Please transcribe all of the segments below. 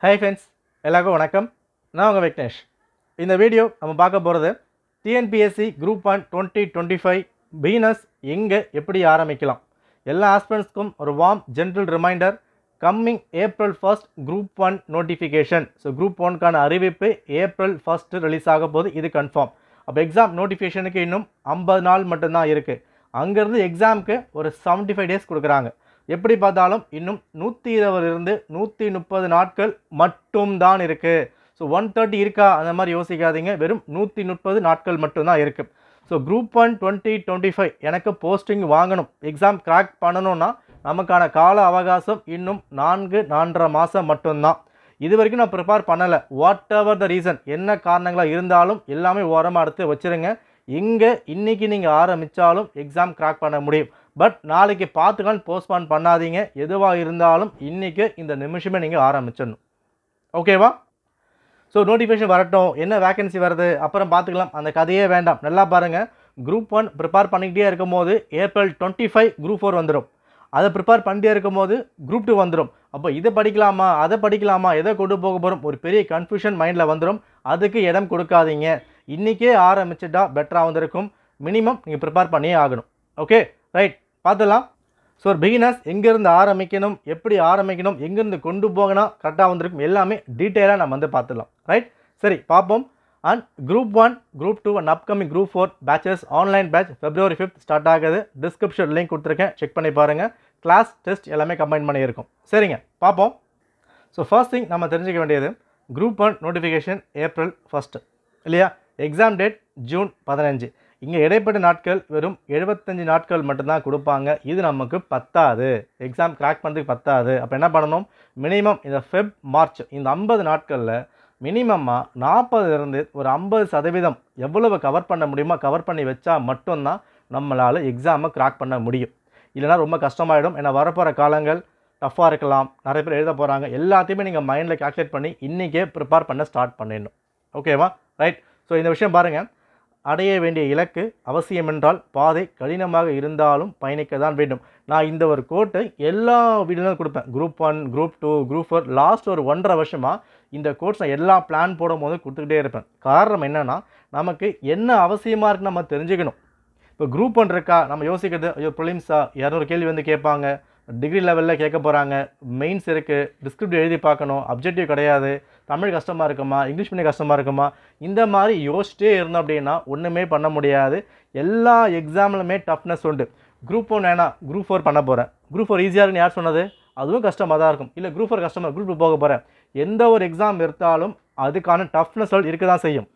Hi friends, எல்லாருக்கும் வணக்கம். நான் உங்கள் விக்னேஷ். இந்த வீடியோ நம்ம பார்க்க போகிறது டிஎன்பிஎஸ்சி குரூப் 1 2025 பிகினர்ஸ் எங்கே எப்படி ஆரம்பிக்கலாம். எல்லா ஆஸ்பிரண்ட்ஸ்க்கும் ஒரு warm general reminder. Coming April 1 group 1 notification. So group 1க்கான அறிவிப்பு April 1 ரிலீஸ் ஆக போது, இது கன்ஃபார்ம். அப்போ எக்ஸாம் நோட்டிஃபிகேஷனுக்கு இன்னும் 50 நாள் மட்டும்தான் இருக்குது. அங்கேருந்து எக்ஸாமுக்கு ஒரு 75 டேஸ் கொடுக்குறாங்க. எப்படி பார்த்தாலும் இன்னும் 120 130 நாட்கள் மட்டும்தான் இருக்குது. ஸோ 130 இருக்கா அந்த மாதிரி யோசிக்காதீங்க. வெறும் 130 நாட்கள் மட்டும்தான் இருக்குது. ஸோ குரூப் 1 2025 எனக்கு போஸ்டிங் வாங்கணும், எக்ஸாம் கிராக் பண்ணணும்னா நமக்கான கால அவகாசம் இன்னும் 4-4.5 மாதம் மட்டும்தான். இது வரைக்கும் நான் ப்ரிப்பேர் பண்ணலை. வாட் எவர் த ரீசன், என்ன காரணங்களாக இருந்தாலும் எல்லாமே ஓரமாக எடுத்து வச்சுருங்க. எங்கே இன்றைக்கி நீங்கள் ஆரம்பித்தாலும் எக்ஸாம் கிராக் பண்ண முடியும். பட் நாளைக்கு பார்த்துக்கலாம், போஸ்ட்பான் பண்ணாதீங்க. எதுவாக இருந்தாலும் இன்றைக்கி இந்த நிமிஷமே நீங்கள் ஆரம்பிச்சிடணும். ஓகேவா? ஸோ நோட்டிஃபிகேஷன் வரட்டும், என்ன வேகன்சி வருது அப்புறம் பார்த்துக்கலாம், அந்த கதையே வேண்டாம். நல்லா பாருங்கள், குரூப் 1 ப்ரிப்பேர் பண்ணிக்கிட்டே இருக்கும் போது April 25 குரூப் 4 வந்துடும். அதை ப்ரிப்பேர் பண்ணிட்டே இருக்கும் போது குரூப் 2 வந்துடும். அப்போ இதை படிக்கலாமா அதை படிக்கலாமா, எதை கொண்டு போக போகிறோம், ஒரு பெரிய கன்ஃபியூஷன் மைண்டில் வந்துடும். அதுக்கு இடம் கொடுக்காதீங்க. இன்றைக்கே ஆரம்பிச்சுட்டா பெட்டராக வந்திருக்கும். மினிமம் நீங்கள் ப்ரிப்பேர் பண்ணியே ஆகணும். ஓகே ரைட், பார்த்துலாம். ஸோ ஒரு பிகினர்ஸ் எங்கேருந்து ஆரம்பிக்கணும், எப்படி ஆரம்பிக்கணும், எங்கேருந்து கொண்டு போகணும் கரெக்டாக வந்திருக்கும், எல்லாமே டீட்டெயிலாக நம்ம வந்து பார்த்துடலாம். ரைட், சரி பார்ப்போம். And group 1 group 2 and upcoming group 4 batches online batch February 5 start ஆகுது. டிஸ்கிரிப்ஷன் லிங்க் கொடுத்துருக்கேன், செக் பண்ணி பாருங்கள். கிளாஸ் டெஸ்ட் எல்லாமே கம்பைன் பண்ணியிருக்கும். சரிங்க, பார்ப்போம். ஸோ ஃபர்ஸ்ட் திங் நம்ம தெரிஞ்சுக்க வேண்டியது, குரூப் 1 நோட்டிஃபிகேஷன் April 1 இல்லையா, எக்ஸாம் டேட் June 15. இங்கே இடைப்பட்ட நாட்கள் வெறும் 75 நாட்கள் மட்டும்தான் கொடுப்பாங்க. இது நமக்கு பத்தாது, எக்ஸாம் கிராக் பண்ணுறதுக்கு பத்தாது. அப்போ என்ன பண்ணணும், மினிமம் இந்த Feb March இந்த 50 நாட்களில் மினிமமாக 40 ஒரு 50% எவ்வளவு கவர் பண்ண முடியுமோ கவர் பண்ணி வச்சா மட்டும்தான் நம்மளால் எக்ஸாமை கிராக் பண்ண முடியும். இல்லைனா ரொம்ப கஷ்டமாயிடும். ஏன்னா வரப்போகிற காலங்கள் டஃப்பாக இருக்கலாம், நிறைய பேர் எழுத போகிறாங்க. எல்லாத்தையுமே நீங்கள் மைண்டில் கால்குலேட் பண்ணி இன்றைக்கே ப்ரிப்பேர் பண்ண ஸ்டார்ட் பண்ணிடணும். ஓகேவா? ரைட். ஸோ இந்த விஷயம் பாருங்கள், அடைய வேண்டிய இலக்கு அவசியம் என்றால் பாதை கடினமாக இருந்தாலும் பயணிக்க தான் வேண்டும். நான் இந்த ஒரு கோட்டை எல்லா வீடியோவும் கொடுப்பேன். குரூப் 1 குரூப் 2 குரூப் 4 லாஸ்ட் ஒரு 1.5 வருஷமாக இந்த கோர்ஸ் நான் எல்லா பிளான் போடும் போது கொடுத்துக்கிட்டே இருப்பேன். காரணம் என்னென்னா, நமக்கு என்ன அவசியமாக இருக்குன்னு நம்ம தெரிஞ்சுக்கணும். இப்போ குரூப் 1 இருக்கா, நம்ம யோசிக்கிறது ஐயோ ப்ரிலிம்ஸா 200 கேள்வி வந்து கேட்பாங்க, டிகிரி லெவலில் கேட்க போகிறாங்க, மெயின்ஸ் இருக்குது, டிஸ்கிரிப்டிவ் எழுதி பார்க்கணும், அப்ஜெக்டிவ் கிடையாது, தமிழ் கஷ்டமாக இருக்குமா, இங்கிலீஷ் மீடியம் கஷ்டமாக இருக்குமா, இந்த மாதிரி யோசிச்சிட்டே இருந்தோம் அப்படின்னா ஒன்றுமே பண்ண முடியாது. எல்லா எக்ஸாம்லுமே டஃப்னஸ் உண்டு. குரூப் 1 வேணா குரூப் 4 பண்ண போகிறேன், குரூப் 4 ஈஸியாக இருக்குன்னு யார் சொன்னது, அதுவும் கஷ்டமாக தான் இருக்கும். இல்லை குரூப் 4 கஷ்டமாக, குரூப் 2 போக போகிறேன், எந்த ஒரு எக்ஸாம் எடுத்தாலும் அதுக்கான டஃப்னஸ் இருக்க தான் செய்யும்.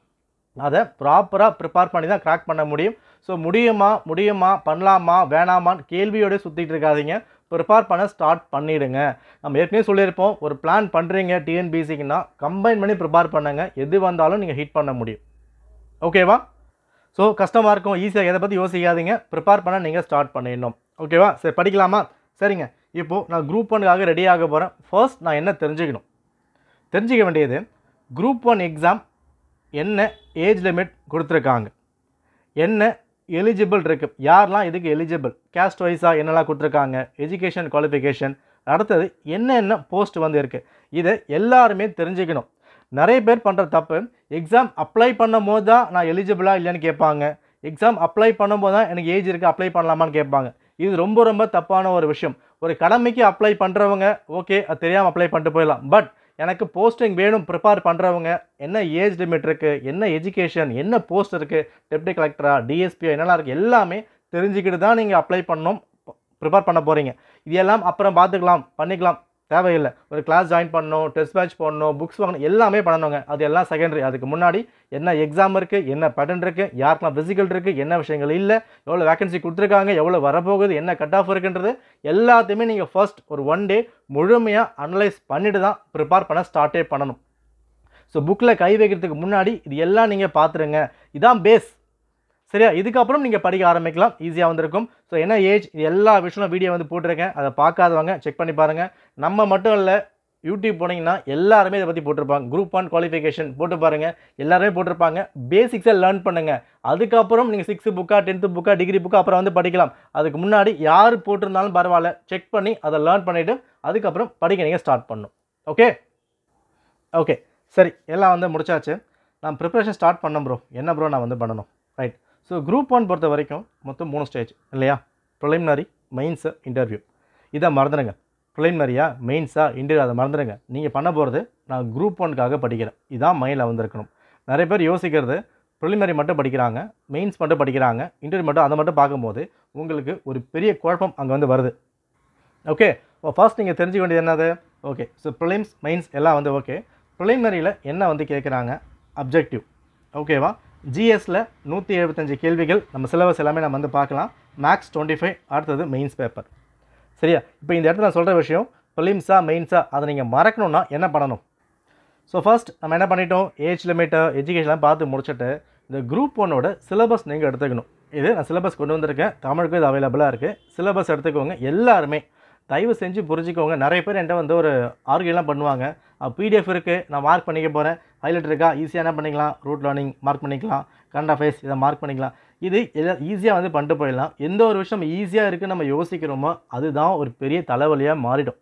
அதை ப்ராப்பராக ப்ரிப்பேர் பண்ணி தான் கிராக் பண்ண முடியும். ஸோ முடியுமா பண்ணலாமா வேணாமான்னு கேள்வியோடு சுற்றிட்டு இருக்காதீங்க, ப்ரிப்பேர் பண்ண ஸ்டார்ட் பண்ணிவிடுங்க. நம்ம ஏற்கனவே சொல்லியிருப்போம், ஒரு பிளான் பண்ணுறீங்க டிஎன்பிசிக்குன்னா கம்பைன் பண்ணி ப்ரிப்பேர் பண்ணுங்க, எது வந்தாலும் நீங்கள் ஹிட் பண்ண முடியும். ஓகேவா? ஸோ கஷ்டமாக இருக்கும், ஈஸியாக எதை பற்றி யோசிக்காதீங்க, ப்ரிப்பேர் பண்ண நீங்கள் ஸ்டார்ட் பண்ணிடணும். ஓகேவா? சரி படிக்கலாமா? சரிங்க, இப்போது நான் குரூப் 1க்காக ரெடி ஆக போகிறேன். ஃபர்ஸ்ட் நான் என்ன தெரிஞ்சிக்க வேண்டியது, குரூப் 1 எக்ஸாம் என்ன ஏஜ் லிமிட் கொடுத்துருக்காங்க, என்ன எலிஜிபிள் இருக்குது, யாரெலாம் இதுக்கு எலிஜிபிள், கேஸ்ட் வைஸாக என்னெல்லாம் கொடுத்துருக்காங்க, எஜுகேஷன் குவாலிஃபிகேஷன், அடுத்தது என்னென்ன போஸ்ட் வந்து இருக்குது, இதை எல்லாருமே தெரிஞ்சுக்கணும். நிறைய பேர் பண்ணுற தப்பு, எக்ஸாம் அப்ளை பண்ணும் போது தான் நான் எலிஜிபிளா இல்லைன்னு கேட்பாங்க, எக்ஸாம் அப்ளை பண்ணும்போது தான் எனக்கு ஏஜ் இருக்குது அப்ளை பண்ணலாமான்னு கேட்பாங்க. இது ரொம்ப தப்பான ஒரு விஷயம். ஒரு கடமைக்கு அப்ளை பண்ணுறவங்க ஓகே, அது தெரியாமல் அப்ளை பண்ணிட்டு போயிடலாம். பட் எனக்கு போஸ்டிங் வேணும் ப்ரிப்பேர் பண்ணுறவங்க என்ன ஏஜ் லிமிட் இருக்குது, என்ன எஜுகேஷன், என்ன போஸ்ட் இருக்குது, டெப்டி கலெக்டரா, டிஎஸ்பியா, என்னெல்லாம் இருக்குது, எல்லாமே தெரிஞ்சுக்கிட்டு தான் நீங்கள் அப்ளை பண்ணணும், ப்ரிப்பேர் பண்ண போகிறீங்க. இது எல்லாம் அப்புறம் பார்த்துக்கலாம், பண்ணிக்கலாம், தேவையில்லை. ஒரு கிளாஸ் ஜாயின் பண்ணணும், டெஸ்ட் பேட்ச் போடணும், புக்ஸ் வாங்கணும், எல்லாமே பண்ணணுங்க. அது எல்லாம் செகண்டரி. அதுக்கு முன்னாடி என்ன எக்ஸாம் இருக்குது, என்ன பேட்டர்ன் இருக்குது, யாருக்கெல்லாம் ஃபிசிக்கல் இருக்குது, என்ன விஷயங்கள் இல்லை, எவ்வளோ வேகன்சி கொடுத்துருக்காங்க, எவ்வளோ வரப்போகுது, என்ன கட் ஆஃப் இருக்குன்றது எல்லாத்தையுமே நீங்கள் ஃபர்ஸ்ட் ஒரு 1 டே முழுமையாக அனலைஸ் பண்ணிட்டு தான் ப்ரிப்பேர் பண்ண ஸ்டார்ட்டே பண்ணணும். ஸோ புக்கில் கை வைக்கிறதுக்கு முன்னாடி இது எல்லாம் நீங்கள் பார்த்துருங்க. இதான் பேஸ். சரியா? இதுக்கப்புறம் நீங்கள் படிக்க ஆரம்பிக்கலாம், ஈஸியாக வந்திருக்கும். ஸோ என்ன ஏஜ், இது எல்லா விஷயமும் வீடியோ வந்து போட்டிருக்கேன், அதை பார்க்காதவங்க செக் பண்ணி பாருங்கள். நம்ம மட்டும் இல்லை, யூடியூப் போனீங்கன்னா எல்லாருமே இதை பற்றி போட்டிருப்பாங்க. குரூப் 1 குவாலிஃபிகேஷன் போட்டு பாருங்கள், எல்லாருமே போட்டிருப்பாங்க. பேசிக்ஸை லேர்ன் பண்ணுங்கள். அதுக்கப்புறம் நீங்கள் 6th புக்கா 10th புக்கா டிகிரி புக்கா அப்புறம் வந்து படிக்கலாம். அதுக்கு முன்னாடி யார் போட்டிருந்தாலும் பரவாயில்ல, செக் பண்ணி அதை லேர்ன் பண்ணிவிட்டு அதுக்கப்புறம் படிக்க நீங்கள் ஸ்டார்ட் பண்ணணும். ஓகே, ஓகே, சரி, எல்லாம் வந்து முடிச்சாச்சு. நான் ப்ரிப்பரேஷன் ஸ்டார்ட் பண்ணேன் ப்ரோ. என்ன ப்ரோ நான் வந்து பண்ணணும்? ரைட். ஸோ குரூப் 1 பொறுத்த வரைக்கும் மொத்தம் 3 ஸ்டேஜ் இல்லையா? Preliminary, mains, interview. இதை மறந்துடுங்க. ப்ரிலிமினரியா, மெயின்ஸா, இன்டர்வியூ அதை மறந்துடுங்க. நீங்கள் பண்ண போகிறது நான் குரூப் 1க்காக படிக்கிறேன். இதான் மைண்டில் வந்திருக்கணும். நிறைய பேர் யோசிக்கிறது ப்ரிலிமினரி மட்டும் படிக்கிறாங்க, மெயின்ஸ் மட்டும் படிக்கிறாங்க, இன்டர்வியூ மட்டும் அதை மட்டும் பார்க்கும்போது உங்களுக்கு ஒரு பெரிய குழப்பம் அங்கே வந்து வருது. ஓகே, ஃபர்ஸ்ட் நீங்கள் தெரிஞ்சுக்க வேண்டியது என்னது? ஓகே, ஸோ ப்ரிலிம்ஸ், மெயின்ஸ் எல்லாம் வந்து ஓகே. ப்ரிலிமினரியில் என்ன வந்து கேட்குறாங்க? அப்ஜெக்டிவ். ஓகேவா? ஜிஎஸ்சில் 175 கேள்விகள், நம்ம சிலபஸ் எல்லாமே நம்ம வந்து பார்க்கலாம். மேக்ஸ் 25, அடுத்தது மெயின்ஸ் பேப்பர். சரியா? இப்போ இந்த இடத்துல நான் சொல்கிற விஷயம் ப்ரிலிம்ஸா, மெயின்ஸா அதை நீங்கள் மறக்கணும்னா என்ன பண்ணணும்? ஸோ ஃபர்ஸ்ட் நம்ம என்ன பண்ணிட்டோம்? ஏஜ் லிமிட்டு, எஜுகேஷன்லாம் பார்த்து முடிச்சுட்டு இந்த குரூப் 1ஓட சிலபஸ் நீங்கள் எடுத்துக்கணும். இது நான் சிலபஸ் கொண்டு வந்திருக்கேன். தமிழுக்கு இது அவைலபிளாக இருக்குது. சிலபஸ் எடுத்துக்கோங்க. எல்லாருமே தயவு செஞ்சு புரிஞ்சுக்கோங்க. நிறைய பேர் என்கிட்ட வந்து ஒரு ஆர்கியூலாம் பண்ணுவாங்க. பிடிஎஃப் இருக்குது, நான் மார்க் பண்ணிக்க போகிறேன், ஹைலைட் இருக்கா, ஈஸியாக என்ன பண்ணிக்கலாம், ரூட் லேர்னிங் மார்க் பண்ணிக்கலாம், கரண்ட் அஃபேர்ஸ் இதை மார்க் பண்ணிக்கலாம். இது ஈஸியாக வந்து பண்ணிட்டு போயிடலாம். எந்த ஒரு விஷயம் ஈஸியாக இருக்குன்னு நம்ம யோசிக்கிறோமோ அதுதான் ஒரு பெரிய தலைவலியாக மாறிடும்.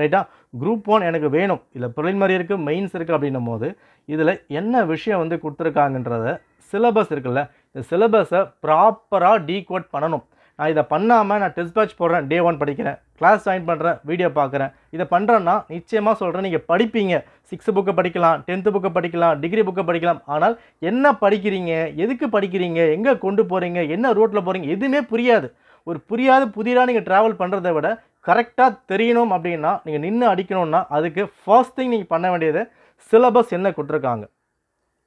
ரைட்டா? குரூப் 1 எனக்கு வேணும், இதில் ப்ரிலிமினரி இருக்குது, மெயின்ஸ் இருக்குது அப்படின்னும் போது இதில் என்ன விஷயம் வந்து கொடுத்துருக்காங்கன்றத சிலபஸ் இருக்குல்ல, இந்த சிலபஸை ப்ராப்பராக டீகோட் பண்ணணும். நான் இதை பண்ணாமல் நான் டெஸ்ட் பேட்ச் போடுறேன், டே 1 படிக்கிறேன், கிளாஸ் ஜாயின் பண்ணுறேன், வீடியோ பார்க்குறேன், இதை பண்ணுறேன்னா நிச்சயமாக சொல்கிறேன் நீங்கள் படிப்பீங்க. 6th புக்கை படிக்கலாம், 10th புக்கை படிக்கலாம், டிகிரி புக்கை படிக்கலாம். ஆனால் என்ன படிக்கிறீங்க, எதுக்கு படிக்கிறீங்க, எங்கே கொண்டு போகிறீங்க, என்ன ரூட்டில் போகிறீங்க, எதுவுமே புரியாது. ஒரு புரியாத புதிராக நீங்கள் ட்ராவல் பண்ணுறதை விட கரெக்டாக தெரியணும் அப்படின்னா நீங்கள் நின்று அடிக்கணும்னா அதுக்கு ஃபர்ஸ்ட் திங் நீங்கள் பண்ண வேண்டியது சிலபஸ் என்ன கொடுத்துருக்காங்க.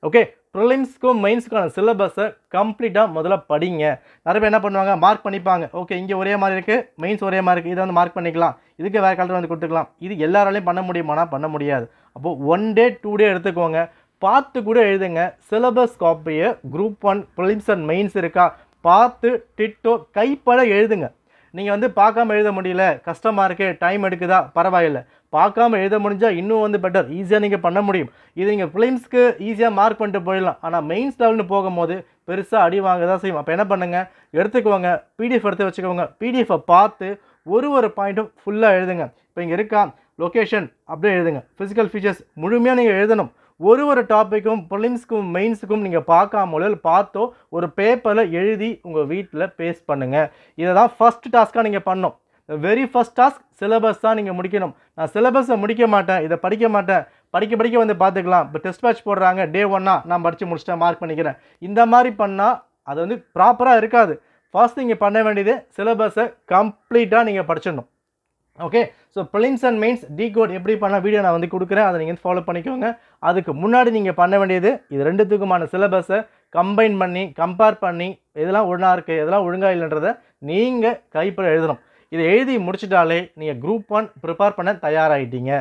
ஓகே, ப்ரிலிம்ஸ்க்கும் மெயின்ஸுக்கான சிலபஸை கம்ப்ளீட்டாக முதல்ல படிங்க. நிறைய பேர் என்ன பண்ணுவாங்க, மார்க் பண்ணிப்பாங்க. ஓகே, இங்கே ஒரே மாதிரி இருக்குது, மெயின்ஸ் ஒரே மாதிரி இருக்குது, இதை வந்து மார்க் பண்ணிக்கலாம், இதுக்கு வேறு கலர் வந்து கொடுத்துக்கலாம். இது எல்லாராலையும் பண்ண முடியுமானா பண்ண முடியாது. அப்போது 1 டே 2 டே எடுத்துக்கோங்க, பார்த்து கூட எழுதுங்க. சிலபஸ் காப்பியை குரூப் 1 ப்ரிலிம்ஸ் அண்ட் மெயின்ஸ் இருக்கா பார்த்து டிட்டோ கைப்பட எழுதுங்க. நீங்கள் வந்து பார்க்காம எழுத முடியல, கஷ்டமாக இருக்குது, டைம் எடுக்குதா, பரவாயில்லை. பார்க்காம எழுத முடிஞ்சால் இன்னும் வந்து பெட்டர், ஈஸியாக நீங்கள் பண்ண முடியும். இது நீங்கள் ப்ரிலிம்ஸ்க்கு ஈஸியாக மார்க் பண்ணிட்டு போயிடலாம். ஆனால் மெயின்ஸ் லெவல்னு போகும்போது பெருசாக அடி வாங்க தான் செய்யும். அப்போ என்ன பண்ணுங்கள், எடுத்துக்கோங்க, பிடிஎஃப் எடுத்து வச்சுக்கோங்க. பிடிஎஃப்பை பார்த்து ஒரு பாயிண்ட்டும் ஃபுல்லாக எழுதுங்க. இப்போ இங்கே இருக்கா லொக்கேஷன் அப்படியே எழுதுங்க. ஃபிசிக்கல் ஃபீச்சர்ஸ் முழுமையாக நீங்கள் எழுதணும். ஒரு டாப்பிக்கும் ப்ரிலிம்ஸ்க்கும் மெயின்ஸுக்கும் நீங்கள் பார்க்காமலோ பார்த்தோ ஒரு பேப்பரில் எழுதி உங்கள் வீட்டில் பேஸ்ட் பண்ணுங்கள். இதை தான் ஃபஸ்ட் டாஸ்க்காக நீங்கள் பண்ணணும். வெரி ஃபஸ்ட் டாஸ்க் சிலபஸ் தான் நீங்கள் முடிக்கணும். நான் சிலபஸை முடிக்க மாட்டேன், இதை படிக்க மாட்டேன், படிக்க வந்து பார்த்துக்கலாம், இப்போ டெஸ்ட் பேட்ச் போடுறாங்க, டே 1 நான் படித்து முடிச்சிட்டேன், மார்க் பண்ணிக்கிறேன், இந்த மாதிரி பண்ணால் அது வந்து ப்ராப்பராக இருக்காது. ஃபர்ஸ்ட் நீங்கள் பண்ண வேண்டியது சிலபஸை கம்ப்ளீட்டாக நீங்கள் படிச்சிடணும். Okay, so prelims and mains decode எப்படி பண்ண வீடியோ நான் வந்து கொடுக்குறேன், அதை நீங்கள் ஃபாலோ பண்ணிக்கோங்க. அதுக்கு முன்னாடி நீங்கள் பண்ண வேண்டியது இது ரெண்டுத்துக்குமான சிலபஸை கம்பைன் பண்ணி கம்பேர் பண்ணி இதெல்லாம் ஒன்றா இருக்குது, இதெல்லாம் ஒழுங்காக இல்லைன்றதை நீங்கள் கைப்பட எழுதணும். இதை எழுதி முடிச்சிட்டாலே நீங்கள் குரூப் 1 ப்ரிப்பேர் பண்ண தயாராகிட்டீங்க.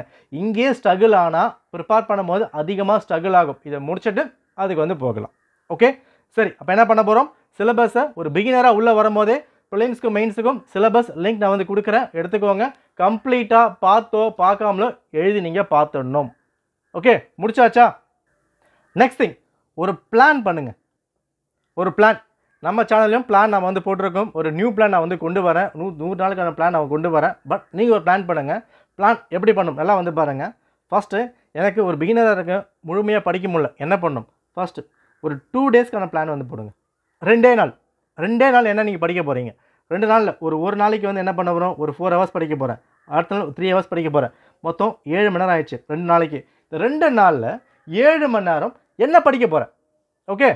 இங்கேயே ஸ்ட்ரகிள் ஆனால் ப்ரிப்பேர் பண்ணும்போது அதிகமாக ஸ்ட்ரகிள் ஆகும். இதை முடிச்சுட்டு அதுக்கு வந்து போகலாம். ஓகே, சரி, அப்போ என்ன பண்ண போகிறோம், சிலபஸை ஒரு பிகினராக உள்ளே வரும்போதே ப்ரிலிம்ஸ்க்கும் மெயின்ஸுக்கும் சிலபஸ் லிங்க் நான் வந்து கொடுக்குறேன், எடுத்துக்கோங்க. கம்ப்ளீட்டாக பார்த்தோ பார்க்காமலோ எழுதி நீங்கள் பார்த்துடணும். ஓகே, முடிச்சாச்சா? நெக்ஸ்ட் திங், ஒரு பிளான் பண்ணுங்கள். ஒரு பிளான் நம்ம சேனல்லையும் பிளான் நான் வந்து போட்டிருக்கோம். ஒரு நியூ பிளான் நான் வந்து கொண்டு வரேன். 100 நாளுக்கான பிளான் நான் கொண்டு வரேன். பட் நீங்கள் ஒரு பிளான் பண்ணுங்கள். பிளான் எப்படி பண்ணணும் எல்லாம் வந்து பாருங்கள். ஃபஸ்ட்டு எனக்கு ஒரு பிகினராக இருக்க முழுமையாக படிக்க முடியல, என்ன பண்ணணும்? ஃபஸ்ட்டு ஒரு 2 டேஸ்க்கான பிளான் வந்து போடுங்க. 2 நாள் என்ன நீங்கள் படிக்க போகிறீங்க? 2 நாளில் ஒரு நாளைக்கு வந்து என்ன பண்ண போகிறோம், ஒரு 4 ஹவர்ஸ் படிக்க போகிறேன், அடுத்த நாள் 3 ஹவர்ஸ் படிக்க போகிறேன், மொத்தம் 7 மணி நேரம் ஆயிடுச்சு 2 நாளைக்கு. இந்த 2 நாளில் 7 மணி நேரம் என்ன படிக்க போகிறேன்? ஓகே,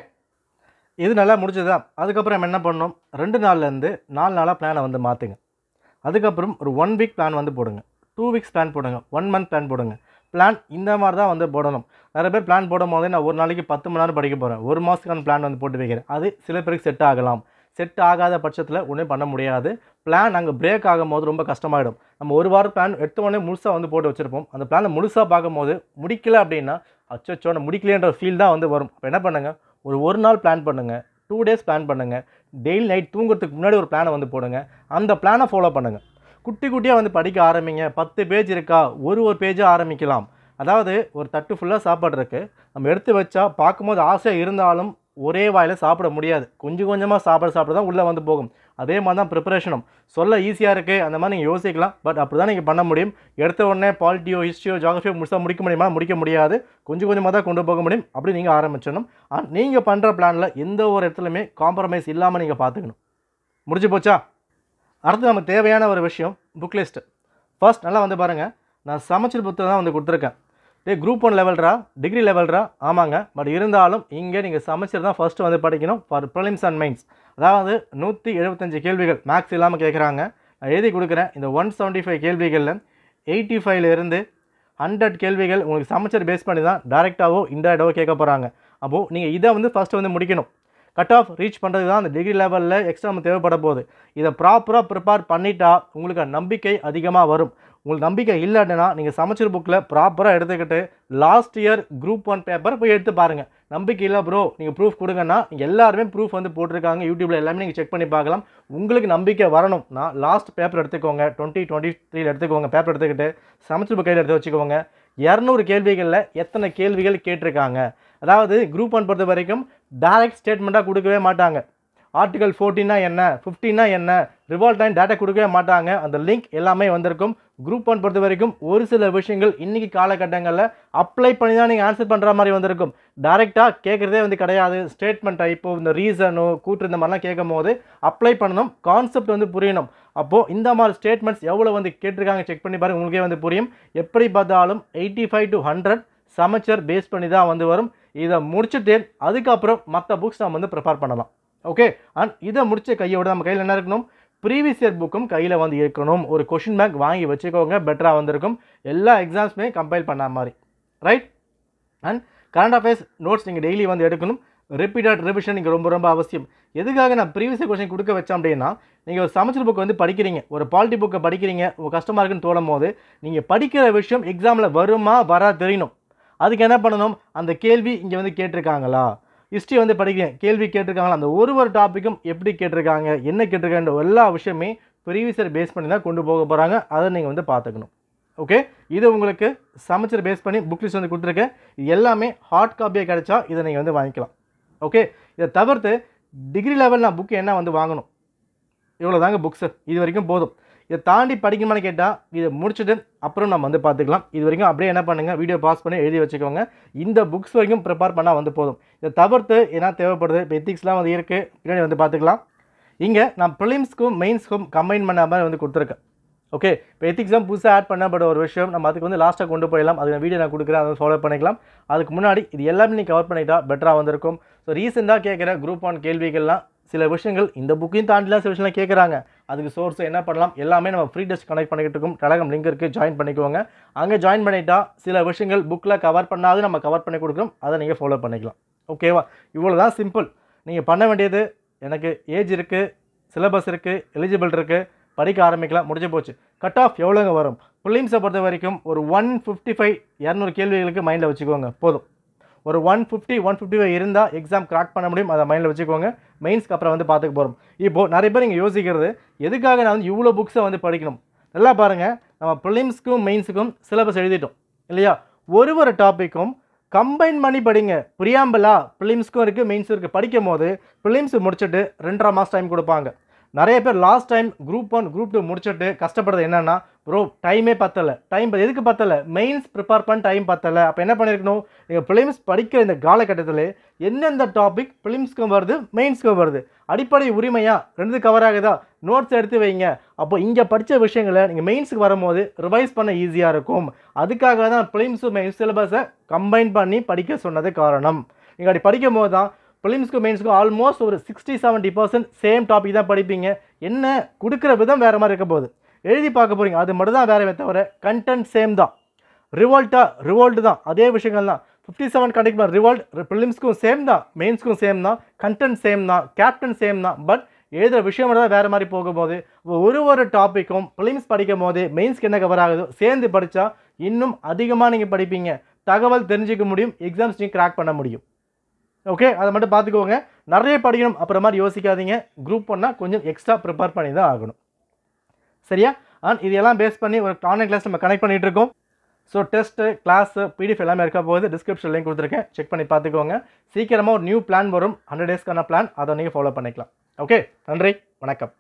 இது நல்லா முடிஞ்சது தான். அதுக்கப்புறம் என்ன பண்ணணும், 2 நாள்லேருந்து 4 நாளாக பிளானை வந்து மாற்றுங்க. அதுக்கப்புறம் ஒரு 1 வீக் பிளான் வந்து போடுங்க, 2 வீக்ஸ் பிளான் போடுங்க, 1 மந்த் பிளான் போடுங்க. பிளான் இந்த மாதிரி தான் வந்து போடணும். நிறைய பேர் பிளான் போடும் போதே நான் ஒரு நாளைக்கு 10 மணி நேரம் படிக்க போகிறேன், ஒரு மாதத்துக்கான பிளான் வந்து போட்டு வைக்கிறேன். அது சில பேருக்கு செட் ஆகலாம். செட் ஆகாத பட்சத்தில் ஒன்றும் பண்ண முடியாது. பிளான் அங்கே பிரேக் ஆகும் போது ரொம்ப கஷ்டமாயிடும். நம்ம ஒரு வாரம் பிளான் எடுத்த உடனே முழுசாக வந்து போட்டு வச்சுருப்போம். அந்த பிளானை முழுசாக பார்க்கும்போது முடிக்கல அப்படின்னா அச்சோன்னு முடிக்கலன்ற ஃபீல் தான் வந்து வரும். அப்போ என்ன பண்ணுங்கள், ஒரு நாள் பிளான் பண்ணுங்கள், 2 டேஸ் பிளான் பண்ணுங்கள், டெய்லி நைட் தூங்குறதுக்கு முன்னாடி ஒரு பிளானை வந்து போடுங்க. அந்த பிளானை ஃபாலோ பண்ணுங்கள். குட்டியாக வந்து படிக்க ஆரம்பிங்க. 10 பேஜ் இருக்கா, ஒரு பேஜாக ஆரம்பிக்கலாம். அதாவது ஒரு தட்டு ஃபுல்லாக சாப்பாடு இருக்குது, நம்ம எடுத்து வச்சா பார்க்கும்போது ஆசையாக இருந்தாலும் ஒரே வாயில் சாப்பிட முடியாது. கொஞ்சம் கொஞ்சமாக சாப்பிட தான் உள்ளே வந்து போகும். அதே மாதிரி தான் ப்ரிப்பரேஷனும். சொல்ல ஈஸியாக இருக்குது அந்த மாதிரி நீங்கள் யோசிக்கலாம், பட் அப்படி தான் நீங்கள் பண்ண முடியும். எடுத்த உடனே பாலிட்டியோ ஹிஸ்ட்ரியோ ஜியாகிரஃபியோ முடிக்க முடியுமா? முடிக்க முடியாது. கொஞ்சம் கொஞ்சமாக தான் கொண்டு போக முடியும். அப்படி நீங்கள் ஆரம்பிச்சிடணும். நீங்கள் பண்ணுற பிளானில் எந்த ஒரு இடத்துலையுமே காம்ப்ரமைஸ் இல்லாமல் நீங்கள் பார்த்துக்கணும். முடிஞ்சு போச்சா? அடுத்து நமக்கு தேவையான ஒரு விஷயம் புக் லிஸ்ட்டு. ஃபர்ஸ்ட் நல்லா வந்து பாருங்கள், நான் சமைச்சர் புத்தகம் தான் வந்து கொடுத்துருக்கேன். குரூப் 1 லெவல்ரா, டிகிரி லெவல்ரா? ஆமாங்க. பட் இருந்தாலும் இங்கே நீங்கள் சமைச்சர் தான் ஃபஸ்ட்டு வந்து படிக்கணும் ஃபார் ப்ரிலிம்ஸ் அண்ட் மெயின்ஸ். அதாவது 175 கேள்விகள் மேக்ஸ் இல்லாமல் கேட்குறாங்க. நான் எழுதி கொடுக்குறேன். இந்த 175 கேள்விகளில் 85லேருந்து 100 கேள்விகள் உங்களுக்கு சமைச்சர் பேஸ் பண்ணி தான் டைரெக்டாகவோ இன்டைரக்டாகவோ கேட்க போகிறாங்க. அப்போது நீங்கள் இதை வந்து ஃபஸ்ட்டு வந்து முடிக்கணும். கட் ஆஃப் ரீச் பண்ணுறது தான் அந்த டிகிரி லெவலில் எக்ஸாம் தேவைப்பட போகுது. இதை ப்ராப்பராக ப்ரிப்பேர் பண்ணிட்டா உங்களுக்கு நம்பிக்கை அதிகமாக வரும். உங்களுக்கு நம்பிக்கை இல்லைன்னா நீங்கள் சமைச்சர் புக்கில் ப்ராப்பராக எடுத்துக்கிட்டு லாஸ்ட் இயர் குரூப் 1 பேப்பர் போய் எடுத்து பாருங்கள். நம்பிக்கை இல்லை ப்ரோ நீங்கள் ப்ரூஃப் கொடுங்கன்னா நீங்கள் எல்லாருமே ப்ரூஃப் வந்து போட்டிருக்காங்க யூடியூப்பில், எல்லாமே நீங்கள் செக் பண்ணி பார்க்கலாம். உங்களுக்கு நம்பிக்கை வரணும்னா லாஸ்ட் பேப்பர் எடுத்துக்கோங்க, 2023 எடுத்துக்கோங்க. பேப்பர் எடுத்துக்கிட்டு சமைச்சர் புக் கையில் எடுத்து வச்சுக்கோங்க. 200 கேள்விகளில் எத்தனை கேள்விகள் கேட்டிருக்காங்க. அதாவது குரூப் 1 பொறுத்த வரைக்கும் டைரக்ட் ஸ்டேட்மெண்ட்டாக கொடுக்கவே மாட்டாங்க. ஆர்டிகல் 14னா என்ன, 15னா என்ன, ரிவால்ட் டைம் டேட்டா கொடுக்கவே மாட்டாங்க. அந்த லிங்க் எல்லாமே வந்திருக்கும். குரூப் 1 பொறுத்த வரைக்கும் ஒரு சில விஷயங்கள் இன்றைக்கி காலகட்டங்களில் அப்ளை பண்ணி தான் நீங்கள் ஆன்சர் பண்ணுற மாதிரி வந்திருக்கும். டைரெக்டாக கேட்குறதே வந்து கிடையாது. ஸ்டேட்மெண்ட் டைப்போ இந்த ரீசனோ கூட்டு இந்த மாதிரிலாம் கேட்கும் போது அப்ளை பண்ணணும், கான்செப்ட் வந்து புரியணும். அப்போது இந்த மாதிரி ஸ்டேட்மெண்ட்ஸ் எவ்வளோ வந்து கேட்டிருக்காங்க செக் பண்ணி பாருங்கள், உங்களுக்கே வந்து புரியும். எப்படி பார்த்தாலும் 85 to 100 சமைச்சர் பேஸ் பண்ணி தான் வந்து வரும். இதை முடிச்சுட்டு அதுக்கப்புறம் மற்ற புக்ஸ் நம்ம வந்து ப்ரிப்பேர் பண்ணலாம். ஓகே, அண்ட் இதை முடிச்ச கையோட நம்ம கையில் என்ன இருக்கணும், ப்ரீவியஸ் இயர் புக்கும் கையில் வந்து இருக்கணும். ஒரு கொஷின் பேங்க் வாங்கி வச்சுக்கோங்க, பெட்டராக வந்திருக்கும். எல்லா எக்ஸாம்ஸுமே கம்பைல் பண்ண மாதிரி, right? And current affairs notes நீங்கள் டெய்லி வந்து எடுக்கணும். ரிப்பீட்டட் ரிவிஷன் இங்கே ரொம்ப ரொம்ப அவசியம். எதுக்காக நான் ப்ரீவியஸ் இயர் கொஷின் கொடுக்க வச்சேன் அப்படின்னா, நீங்கள் ஒரு சமைச்சர் புக் வந்து படிக்கிறீங்க, ஒரு பாலிட்டி புக்கை படிக்கிறீங்க, உங்கள் கஷ்டமாக இருக்குன்னு தோணும் போது நீங்கள் படிக்கிற விஷயம் எக்ஸாமில் வருமா வரா தெரியணும். அதுக்கு என்ன பண்ணணும், அந்த கேள்வி இங்கே வந்து கேட்டிருக்காங்களா, ஹிஸ்ட்ரி வந்து படிக்கிறேன் கேள்வி கேட்டிருக்காங்களா, அந்த ஒரு டாப்பிக்கும் எப்படி கேட்டிருக்காங்க, என்ன கேட்டிருக்காங்க, எல்லா விஷயமே ப்ரீவியஸ் இயர் பேஸ் பண்ணி தான் கொண்டு போக போகிறாங்க. அதை நீங்கள் வந்து பார்த்துக்கணும். ஓகே, இது உங்களுக்கு சமைச்சர் பேஸ் பண்ணி புக் லிஸ்ட் வந்து கொடுத்துருக்கேன். இது எல்லாமே ஹார்ட் காப்பியாக கிடைச்சா இதை நீங்கள் வந்து வாங்கிக்கலாம். ஓகே, இதை தவிர்த்து டிகிரி லெவல் நான் புக்கு என்ன வந்து வாங்கணும், இவ்வளோ தாங்க புக்ஸு, இது வரைக்கும் போதும். இதை தாண்டி படிக்கணுமான்னு கேட்டால் இதை முடிச்சுட்டு அப்புறம் நம்ம வந்து பார்த்துக்கலாம். இது வரைக்கும் அப்படியே என்ன பண்ணுங்கள், வீடியோ பாஸ் பண்ணி எழுதி வச்சுக்கோங்க. இந்த புக்ஸ் வரைக்கும் ப்ரிப்பேர் பண்ணால் வந்து போதும். இதை தவிர்த்து என்ன தேவைப்படுது, இப்போ எத்திக்ஸ்லாம் வந்து இருக்குது, பின்னாடி வந்து பார்த்துக்கலாம். இங்கே நான் ப்ரிலிம்ஸ்க்கும் மெயின்ஸ்க்கும் கம்பைன் பண்ண மாதிரி வந்து கொடுத்துருக்கேன். ஓகே, இப்போ எத்திக்ஸ்லாம் புதுசாக ஆட் பண்ணப்பட்ட ஒரு விஷயம், நம்ம அதுக்கு வந்து லாஸ்ட்டாக கொண்டு போயிடலாம். அதுக்கு வீடியோ நான் கொடுக்குறேன், அதை ஃபாலோ பண்ணிக்கலாம். அதுக்கு முன்னாடி இது எல்லாமே நீங்கள் கவர் பண்ணிட்டா பெட்டராக வந்திருக்கும். ஸோ ரீசெண்டாக கேட்குற குரூப் 1 கேள்விகள்லாம் சில விஷயங்கள் இந்த புக்கையும் தாண்டிலாம் சில விஷயம்லாம் கேட்குறாங்க. அதுக்கு சோர்ஸ் என்ன பண்ணலாம் எல்லாமே நம்ம ஃப்ரீ டெஸ்ட் கனெக்ட் பண்ணிக்கிட்டு இருக்கோம். டெலகிராம் லிங்க் இருக்குது, ஜாயின் பண்ணிக்கோங்க. அங்கே ஜாயின் பண்ணிட்டா சில விஷயங்கள் புக்கில் கவர் பண்ணாது நம்ம கவர் பண்ணி கொடுக்குறோம், அதை நீங்கள் ஃபாலோ பண்ணிக்கலாம். ஓகேவா? இவ்வளோ தான் சிம்பிள். நீங்கள் பண்ண வேண்டியது, எனக்கு ஏஜ் இருக்குது, சிலபஸ் இருக்குது, எலிஜிபிள் இருக்குது, படிக்க ஆரம்பிக்கலாம், முடிஞ்சு போச்சு. கட் ஆஃப் எவ்வளோங்க வரும்? ப்ரிலிம்ஸை பொறுத்த வரைக்கும் ஒரு 155 200 கேள்விகளுக்கு மைண்டில் வச்சுக்கோங்க போதும். ஒரு 150-155 இருந்தால் எக்ஸாம் கிராக் பண்ண முடியும், அதை மைண்டில் வச்சுக்கோங்க. மெயின்ஸ்க்கு அப்புறம் வந்து பார்த்துக்க போகிறோம். இப்போது நிறைய பேர் இங்கே யோசிக்கிறது, எதுக்காக நான் வந்து இவ்வளோ புக்ஸை வந்து படிக்கணும்? நல்லா பாருங்கள், நம்ம ப்ரிலிம்ஸ்க்கும் மெயின்ஸுக்கும் சிலபஸ் எழுதிட்டோம் இல்லையா? ஒரு டாப்பிக்கும் கம்பைன் பண்ணி படிங்க. பிரியாம்பிளா ப்ரிலிம்ஸ்க்கும் இருக்குது, மெயின்ஸும் இருக்குது. படிக்கும் போது ப்ரிலிம்ஸ் முடிச்சுட்டு 2.5 மாதம் டைம் கொடுப்பாங்க. நிறைய பேர் லாஸ்ட் டைம் குரூப் 1 குரூப் 2 முடிச்சுட்டு கஷ்டப்படுறது என்னென்னா, ப்ரோ டைமே பத்தலை. டைம் எதுக்கு பத்தலை? மெயின்ஸ் ப்ரிப்பேர் பண்ண டைம் பத்தலை. அப்போ என்ன பண்ணியிருக்கணும், நீங்கள் ப்ரிலிம்ஸ் படிக்கிற இந்த காலகட்டத்தில் எந்தெந்த டாபிக் ப்ரிலிம்ஸ்க்கும் வருது, மெயின்ஸ்க்கும் வருது, அடிப்படை உரிமையாக ரெண்டு கவர் ஆகுதா, நோட்ஸ் எடுத்து வைங்க. அப்போ இங்கே படித்த விஷயங்களை நீங்கள் மெயின்ஸுக்கு வரும்போது ரிவைஸ் பண்ண ஈஸியாக இருக்கும். அதுக்காக தான் ப்ரிலிம்ஸும் மெயின்ஸ் சிலபஸை கம்பைன் பண்ணி படிக்க சொன்னது காரணம். நீங்கள் அப்படி படிக்கும் போது தான் ப்ரிலிம்ஸ்க்கும் மெயின்ஸ்க்கும் ஆல்மோஸ்ட் ஒரு 60-70% சேம் டாபிக் தான் படிப்பீங்க. என்ன கொடுக்குற விதம் வேறு மாதிரி இருக்க போகுது, எழுதி பார்க்க போகிறீங்க, அது மட்டும் தான் வேறு தவிர கண்டென்ட் சேம் தான். ரிவால்ட்டு தான், அதே விஷயங்கள் தான். 57 கண்டக்ட் பண்ண ரிவால்ட் ப்ரிலிம்ஸ்க்கும் சேம் தான், மெயின்ஸ்க்கும் சேம் தான், கண்டென்ட் சேம் தான், கேப்டன் சேம் தான். பட் எழுதுகிற விஷயம் மட்டும் தான் வேறு மாதிரி போகும்போது ஒரு டாப்பிக்கும் ப்ரிலிம்ஸ் படிக்கும் போது மெயின்ஸ்க்கு என்ன கவர் ஆகுதோ சேர்ந்து படித்தா இன்னும் அதிகமாக நீங்கள் படிப்பீங்க, தகவல் தெரிஞ்சிக்க முடியும், எக்ஸாம்ஸ் நீங்கள் கிராக் பண்ண முடியும். ஓகே, அதை மட்டும் பார்த்துக்கோங்க. நிறைய படிக்கணும் அப்புறம் மாதிரி யோசிக்காதீங்க. குரூப் 1 கொஞ்சம் எக்ஸ்ட்ரா ப்ரிப்பேர் பண்ணி தான் ஆகணும், சரியா? அண்ட் இதெல்லாம் பேஸ் பண்ணி ஒரு ஆன்லைன் கிளாஸ் நம்ம கனெக்ட் பண்ணிகிட்டு இருக்கோம். ஸோ டெஸ்ட்டு, கிளாஸு, பிடிஎஃப் எல்லாமே இருக்க போது டிஸ்கிரிப்ஷன் லிங்க் கொடுத்துருக்கேன், செக் பண்ணி பார்த்துக்கோங்க. சீக்கிரமாக ஒரு நியூ பிளான் வரும், 100 டேஸ்க்கான பிளான், அதை நீங்கள் ஃபாலோ பண்ணிக்கலாம். ஓகே, நன்றி, வணக்கம்.